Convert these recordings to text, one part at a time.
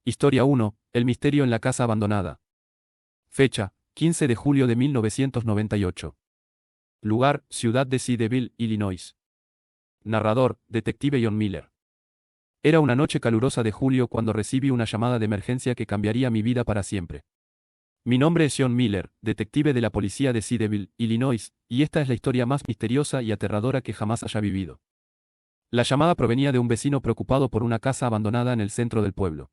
Historia 1. El misterio en la casa abandonada. Fecha: 15 de julio de 1998. Lugar: ciudad de Seedeville, Illinois. Narrador: detective John Miller. Era una noche calurosa de julio cuando recibí una llamada de emergencia que cambiaría mi vida para siempre. Mi nombre es John Miller, detective de la policía de Seedeville, Illinois, y esta es la historia más misteriosa y aterradora que jamás haya vivido. La llamada provenía de un vecino preocupado por una casa abandonada en el centro del pueblo.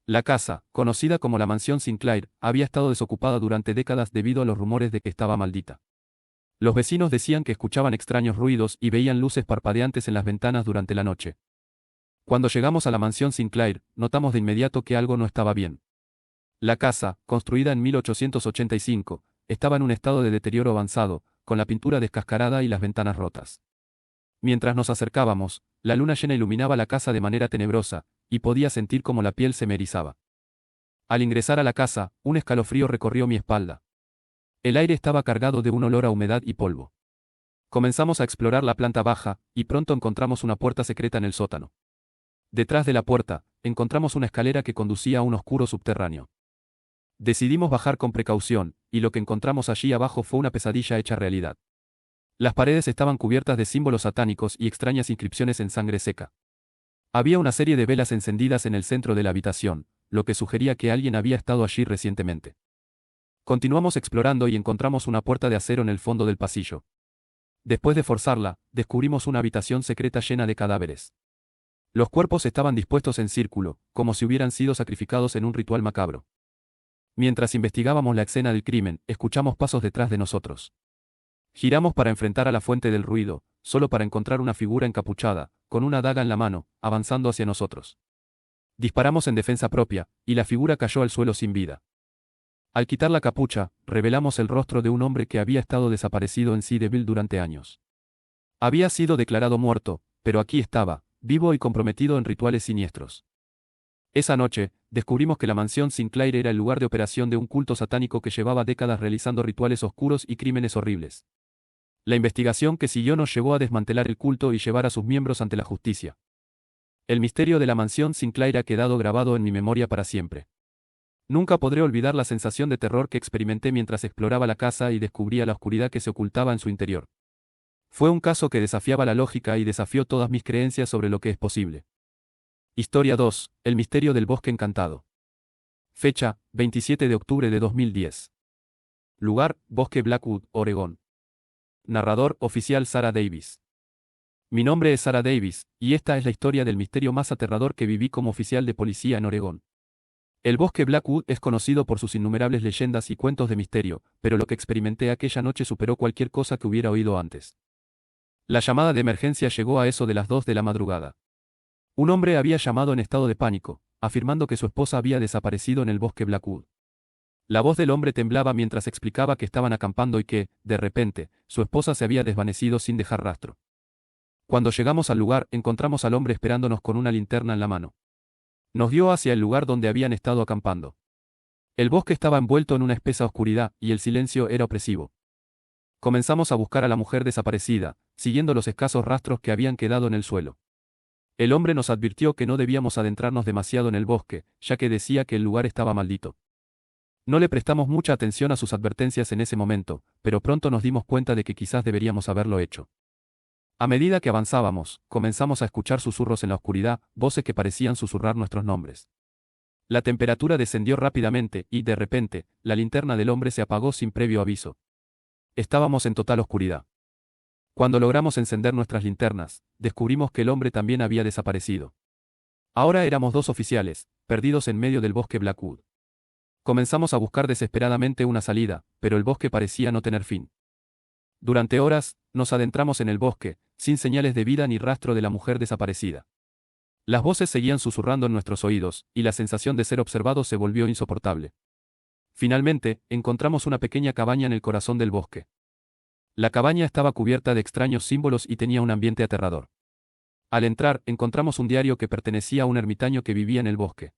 La casa, conocida como la Mansión Sinclair, había estado desocupada durante décadas debido a los rumores de que estaba maldita. Los vecinos decían que escuchaban extraños ruidos y veían luces parpadeantes en las ventanas durante la noche. Cuando llegamos a la Mansión Sinclair, notamos de inmediato que algo no estaba bien. La casa, construida en 1885, estaba en un estado de deterioro avanzado, con la pintura descascarada y las ventanas rotas. Mientras nos acercábamos, la luna llena iluminaba la casa de manera tenebrosa, y podía sentir cómo la piel se me erizaba. Al ingresar a la casa, un escalofrío recorrió mi espalda. El aire estaba cargado de un olor a humedad y polvo. Comenzamos a explorar la planta baja, y pronto encontramos una puerta secreta en el sótano. Detrás de la puerta, encontramos una escalera que conducía a un oscuro subterráneo. Decidimos bajar con precaución, y lo que encontramos allí abajo fue una pesadilla hecha realidad. Las paredes estaban cubiertas de símbolos satánicos y extrañas inscripciones en sangre seca. Había una serie de velas encendidas en el centro de la habitación, lo que sugería que alguien había estado allí recientemente. Continuamos explorando y encontramos una puerta de acero en el fondo del pasillo. Después de forzarla, descubrimos una habitación secreta llena de cadáveres. Los cuerpos estaban dispuestos en círculo, como si hubieran sido sacrificados en un ritual macabro. Mientras investigábamos la escena del crimen, escuchamos pasos detrás de nosotros. Giramos para enfrentar a la fuente del ruido, solo para encontrar una figura encapuchada, con una daga en la mano, avanzando hacia nosotros. Disparamos en defensa propia, y la figura cayó al suelo sin vida. Al quitar la capucha, revelamos el rostro de un hombre que había estado desaparecido en Seedeville durante años. Había sido declarado muerto, pero aquí estaba, vivo y comprometido en rituales siniestros. Esa noche, descubrimos que la Mansión Sinclair era el lugar de operación de un culto satánico que llevaba décadas realizando rituales oscuros y crímenes horribles. La investigación que siguió nos llevó a desmantelar el culto y llevar a sus miembros ante la justicia. El misterio de la Mansión Sinclair ha quedado grabado en mi memoria para siempre. Nunca podré olvidar la sensación de terror que experimenté mientras exploraba la casa y descubría la oscuridad que se ocultaba en su interior. Fue un caso que desafiaba la lógica y desafió todas mis creencias sobre lo que es posible. Historia 2. El misterio del bosque encantado. Fecha: 27 de octubre de 2010. Lugar: Bosque Blackwood, Oregón. Narrador oficial: Sarah Davis. Mi nombre es Sarah Davis, y esta es la historia del misterio más aterrador que viví como oficial de policía en Oregón. El bosque Blackwood es conocido por sus innumerables leyendas y cuentos de misterio, pero lo que experimenté aquella noche superó cualquier cosa que hubiera oído antes. La llamada de emergencia llegó a eso de las 2 de la madrugada. Un hombre había llamado en estado de pánico, afirmando que su esposa había desaparecido en el bosque Blackwood. La voz del hombre temblaba mientras explicaba que estaban acampando y que, de repente, su esposa se había desvanecido sin dejar rastro. Cuando llegamos al lugar, encontramos al hombre esperándonos con una linterna en la mano. Nos guió hacia el lugar donde habían estado acampando. El bosque estaba envuelto en una espesa oscuridad, y el silencio era opresivo. Comenzamos a buscar a la mujer desaparecida, siguiendo los escasos rastros que habían quedado en el suelo. El hombre nos advirtió que no debíamos adentrarnos demasiado en el bosque, ya que decía que el lugar estaba maldito. No le prestamos mucha atención a sus advertencias en ese momento, pero pronto nos dimos cuenta de que quizás deberíamos haberlo hecho. A medida que avanzábamos, comenzamos a escuchar susurros en la oscuridad, voces que parecían susurrar nuestros nombres. La temperatura descendió rápidamente y, de repente, la linterna del hombre se apagó sin previo aviso. Estábamos en total oscuridad. Cuando logramos encender nuestras linternas, descubrimos que el hombre también había desaparecido. Ahora éramos 2 oficiales, perdidos en medio del bosque Blackwood. Comenzamos a buscar desesperadamente una salida, pero el bosque parecía no tener fin. Durante horas, nos adentramos en el bosque, sin señales de vida ni rastro de la mujer desaparecida. Las voces seguían susurrando en nuestros oídos, y la sensación de ser observados se volvió insoportable. Finalmente, encontramos una pequeña cabaña en el corazón del bosque. La cabaña estaba cubierta de extraños símbolos y tenía un ambiente aterrador. Al entrar, encontramos un diario que pertenecía a un ermitaño que vivía en el bosque.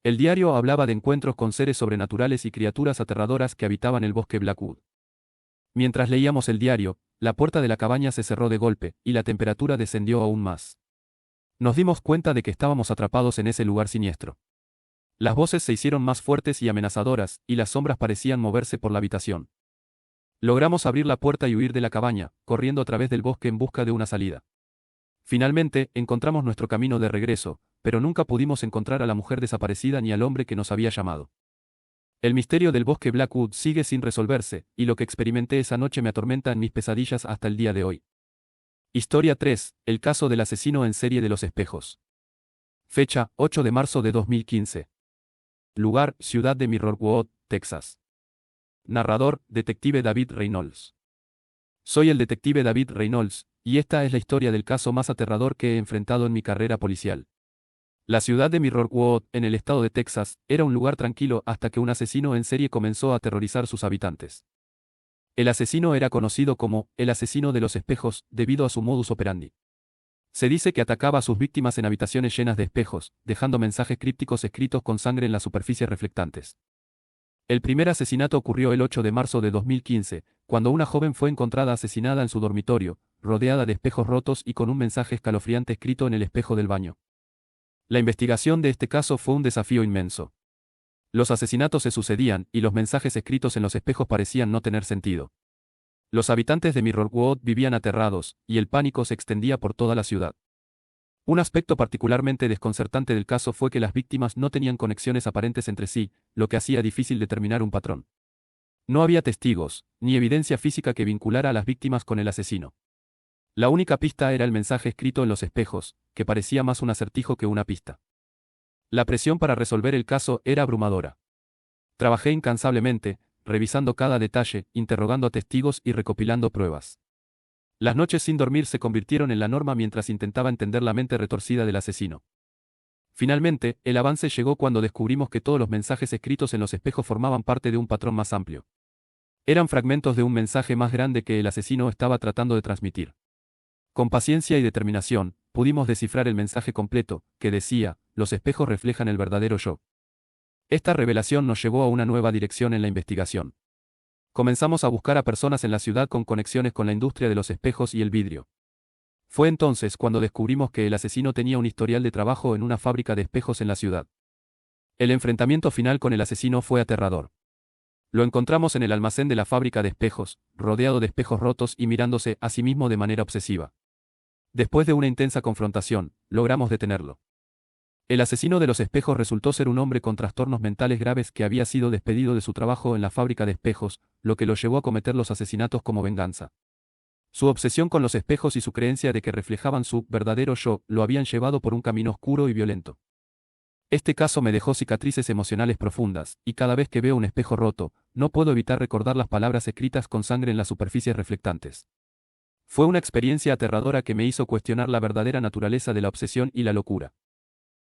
El diario hablaba de encuentros con seres sobrenaturales y criaturas aterradoras que habitaban el bosque Blackwood. Mientras leíamos el diario, la puerta de la cabaña se cerró de golpe, y la temperatura descendió aún más. Nos dimos cuenta de que estábamos atrapados en ese lugar siniestro. Las voces se hicieron más fuertes y amenazadoras, y las sombras parecían moverse por la habitación. Logramos abrir la puerta y huir de la cabaña, corriendo a través del bosque en busca de una salida. Finalmente, encontramos nuestro camino de regreso, pero nunca pudimos encontrar a la mujer desaparecida ni al hombre que nos había llamado. El misterio del bosque Blackwood sigue sin resolverse, y lo que experimenté esa noche me atormenta en mis pesadillas hasta el día de hoy. Historia 3. El caso del asesino en serie de los espejos. Fecha, 8 de marzo de 2015. Lugar, ciudad de Mirrorwood, Texas. Narrador, detective David Reynolds. Soy el detective David Reynolds, y esta es la historia del caso más aterrador que he enfrentado en mi carrera policial. La ciudad de Mirrorwood, en el estado de Texas, era un lugar tranquilo hasta que un asesino en serie comenzó a aterrorizar sus habitantes. El asesino era conocido como el asesino de los espejos, debido a su modus operandi. Se dice que atacaba a sus víctimas en habitaciones llenas de espejos, dejando mensajes crípticos escritos con sangre en las superficies reflectantes. El primer asesinato ocurrió el 8 de marzo de 2015, cuando una joven fue encontrada asesinada en su dormitorio, rodeada de espejos rotos y con un mensaje escalofriante escrito en el espejo del baño. La investigación de este caso fue un desafío inmenso. Los asesinatos se sucedían, y los mensajes escritos en los espejos parecían no tener sentido. Los habitantes de Mirrorwood vivían aterrados, y el pánico se extendía por toda la ciudad. Un aspecto particularmente desconcertante del caso fue que las víctimas no tenían conexiones aparentes entre sí, lo que hacía difícil determinar un patrón. No había testigos, ni evidencia física que vinculara a las víctimas con el asesino. La única pista era el mensaje escrito en los espejos, que parecía más un acertijo que una pista. La presión para resolver el caso era abrumadora. Trabajé incansablemente, revisando cada detalle, interrogando a testigos y recopilando pruebas. Las noches sin dormir se convirtieron en la norma mientras intentaba entender la mente retorcida del asesino. Finalmente, el avance llegó cuando descubrimos que todos los mensajes escritos en los espejos formaban parte de un patrón más amplio. Eran fragmentos de un mensaje más grande que el asesino estaba tratando de transmitir. Con paciencia y determinación, pudimos descifrar el mensaje completo, que decía: los espejos reflejan el verdadero yo. Esta revelación nos llevó a una nueva dirección en la investigación. Comenzamos a buscar a personas en la ciudad con conexiones con la industria de los espejos y el vidrio. Fue entonces cuando descubrimos que el asesino tenía un historial de trabajo en una fábrica de espejos en la ciudad. El enfrentamiento final con el asesino fue aterrador. Lo encontramos en el almacén de la fábrica de espejos, rodeado de espejos rotos y mirándose a sí mismo de manera obsesiva. Después de una intensa confrontación, logramos detenerlo. El asesino de los espejos resultó ser un hombre con trastornos mentales graves que había sido despedido de su trabajo en la fábrica de espejos, lo que lo llevó a cometer los asesinatos como venganza. Su obsesión con los espejos y su creencia de que reflejaban su verdadero yo lo habían llevado por un camino oscuro y violento. Este caso me dejó cicatrices emocionales profundas, y cada vez que veo un espejo roto, no puedo evitar recordar las palabras escritas con sangre en las superficies reflectantes. Fue una experiencia aterradora que me hizo cuestionar la verdadera naturaleza de la obsesión y la locura.